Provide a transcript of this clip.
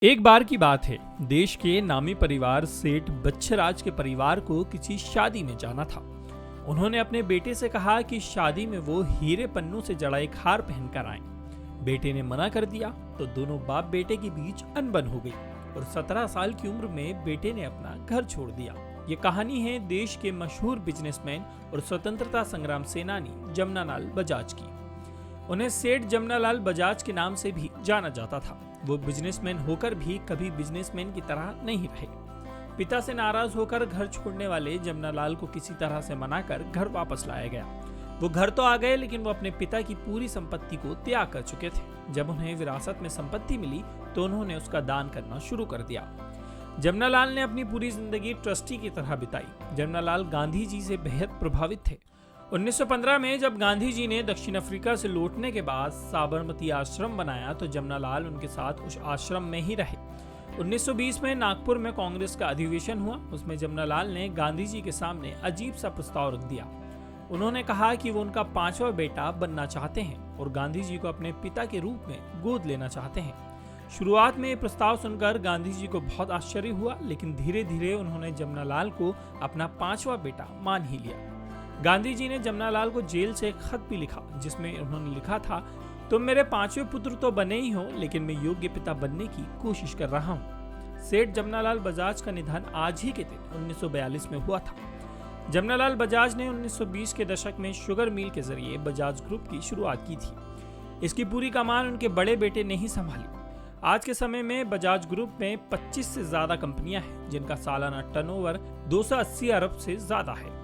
एक बार की बात है, देश के नामी परिवार सेठ बच्छराज के परिवार को किसी शादी में जाना था। उन्होंने अपने बेटे से कहा कि शादी में वो हीरे पन्नों से जड़ा एक हार पहनकर आए। बेटे ने मना कर दिया तो दोनों बाप बेटे के बीच अनबन हो गई और 17 साल की उम्र में बेटे ने अपना घर छोड़ दिया। ये कहानी है देश के मशहूर बिजनेसमैन और स्वतंत्रता संग्राम सेनानी जमनालाल बजाज की। उन्हें सेठ जमनालाल बजाज के नाम से भी जाना जाता था। वो बिजनेसमैन होकर भी कभी बिजनेसमैन की तरह नहीं रहे। पिता से नाराज होकर घर छोड़ने वाले जमनालाल को किसी तरह से मनाकर घर वापस लाया गया। वो घर तो आ गए, लेकिन वो अपने पिता की पूरी संपत्ति को त्याग कर चुके थे। जब उन्हें विरासत में संपत्ति मिली तो उन्होंने उसका दान करना शुरू कर दिया। जमनालाल ने अपनी पूरी जिंदगी ट्रस्टी की तरह बिताई। जमनालाल गांधी जी से बेहद प्रभावित थे। 1915 में जब गांधी जी ने दक्षिण अफ्रीका से लौटने के बाद साबरमती आश्रम बनाया तो जमनालाल उनके साथ उस आश्रम में ही रहे। 1920 में नागपुर में कांग्रेस का अधिवेशन हुआ। उसमें जमनालाल ने गांधी जी के सामने अजीब सा प्रस्ताव रख दिया। उन्होंने कहा कि वो उनका 5वां बेटा बनना चाहते हैं और गांधी जी को अपने पिता के रूप में गोद लेना चाहते हैं। शुरुआत में ये प्रस्ताव सुनकर गांधी जी को बहुत आश्चर्य हुआ, लेकिन धीरे धीरे उन्होंने जमनालाल को अपना 5वां बेटा मान ही लिया। गांधी जी ने जमनालाल को जेल से एक खत भी लिखा, जिसमें उन्होंने लिखा था, तुम मेरे 5वें पुत्र तो बने ही हो, लेकिन मैं योग्य पिता बनने की कोशिश कर रहा हूँ। सेठ जमनालाल बजाज का निधन आज ही के दिन 1942 में हुआ था। जमनालाल बजाज ने 1920 के दशक में शुगर मिल के जरिए बजाज ग्रुप की शुरुआत की थी। इसकी पूरी कमान उनके बड़े बेटे ने ही संभाली। आज के समय में बजाज ग्रुप में 25 से ज्यादा कंपनियां हैं, जिनका सालाना टर्नओवर 280 अरब से ज्यादा है।